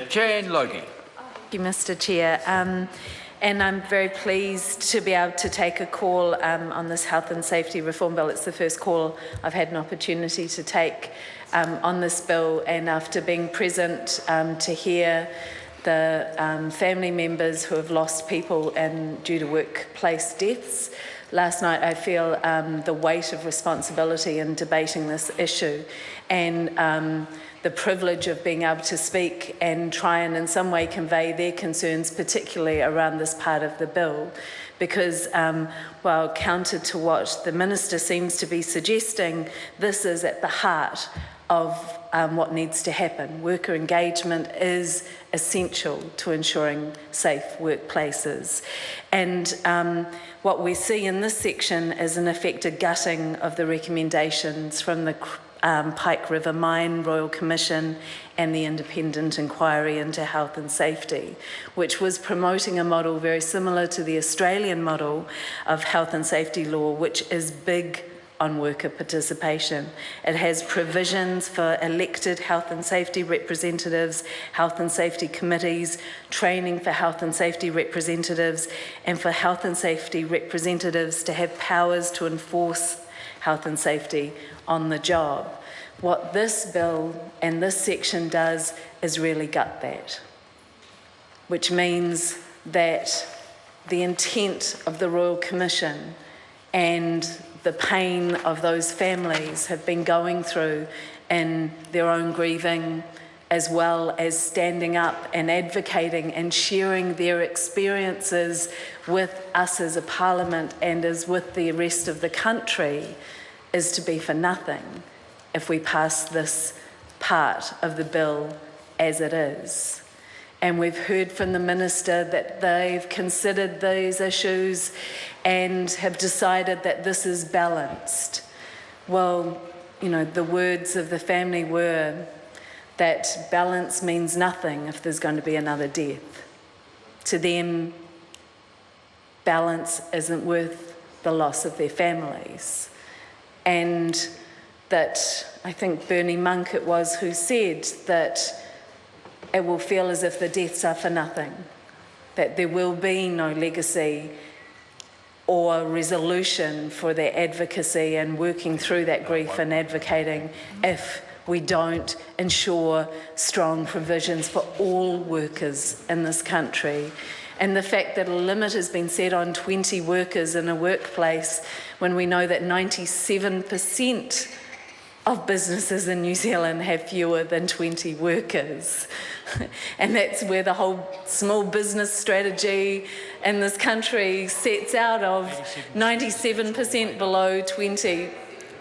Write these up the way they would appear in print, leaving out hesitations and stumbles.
Jan Logie. Thank you, Mr. Chair. And I'm very pleased to be able to take a call on this health and safety reform bill. It's the first call I've had an opportunity to take on this bill, and after being present to hear the family members who have lost people due to workplace deaths, last night I feel the weight of responsibility in debating this issue, and the privilege of being able to speak and try and in some way convey their concerns, particularly around this part of the bill. Because while counter to what the Minister seems to be suggesting, this is at the heart of what needs to happen. Worker engagement is essential to ensuring safe workplaces. And what we see in this section is in effect a gutting of the recommendations from the Pike River Mine Royal Commission and the Independent Inquiry into Health and Safety, which was promoting a model very similar to the Australian model of health and safety law, which is big on worker participation. It has provisions for elected health and safety representatives, health and safety committees, training for health and safety representatives, and for health and safety representatives to have powers to enforce health and safety on the job. What this bill and this section does is really gut that, which means that the intent of the Royal Commission and the pain of those families have been going through in their own grieving, as well as standing up and advocating and sharing their experiences with us as a parliament and as with the rest of the country, is to be for nothing if we pass this part of the bill as it is. And we've heard from the Minister that they've considered these issues and have decided that this is balanced. Well, you know, the words of the family were that balance means nothing if there's going to be another death. To them, balance isn't worth the loss of their families. And that, I think Bernie Monk it was who said that it will feel as if the deaths are for nothing, that there will be no legacy or resolution for their advocacy and working through that grief and advocating if we don't ensure strong provisions for all workers in this country. And the fact that a limit has been set on 20 workers in a workplace when we know that 97% of businesses in New Zealand have fewer than 20 workers. And that's where the whole small business strategy in this country sets out of 97% below 20.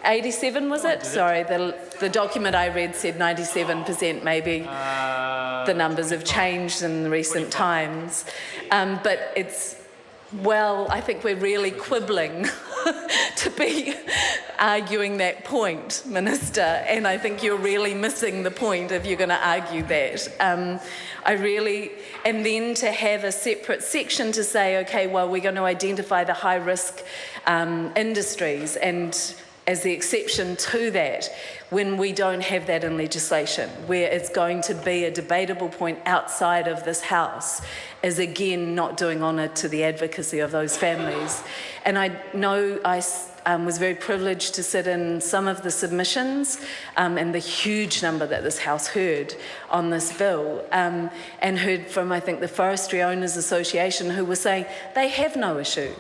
87 was it? Sorry, the document I read said 97%, maybe the numbers have changed in recent times. But it's, well, I think we're really quibbling to be arguing that point, Minister, and I think you're really missing the point if you're going to argue that. And then to have a separate section to say, okay, well, we're going to identify the high-risk industries and as the exception to that, when we don't have that in legislation, where it's going to be a debatable point outside of this House, is again not doing honour to the advocacy of those families. And I know I was very privileged to sit in some of the submissions and the huge number that this House heard on this bill, and heard from, I think, the Forestry Owners Association, who were saying they have no issue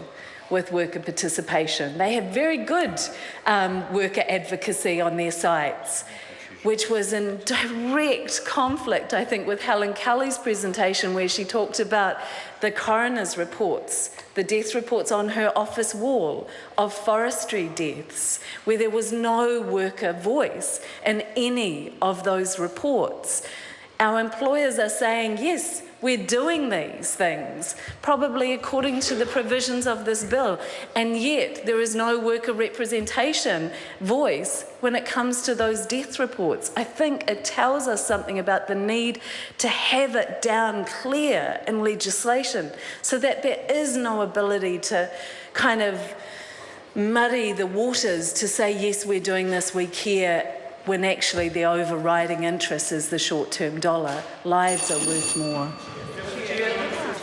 with worker participation. They have very good worker advocacy on their sites, which was in direct conflict, I think, with Helen Kelly's presentation, where she talked about the coroner's reports, the death reports on her office wall of forestry deaths, where there was no worker voice in any of those reports. Our employers are saying, yes, we're doing these things, probably according to the provisions of this bill, and yet there is no worker representation voice when it comes to those death reports. I think it tells us something about the need to have it down clear in legislation so that there is no ability to kind of muddy the waters to say, yes, we're doing this, we care, when actually the overriding interest is the short-term dollar. Lives are worth more.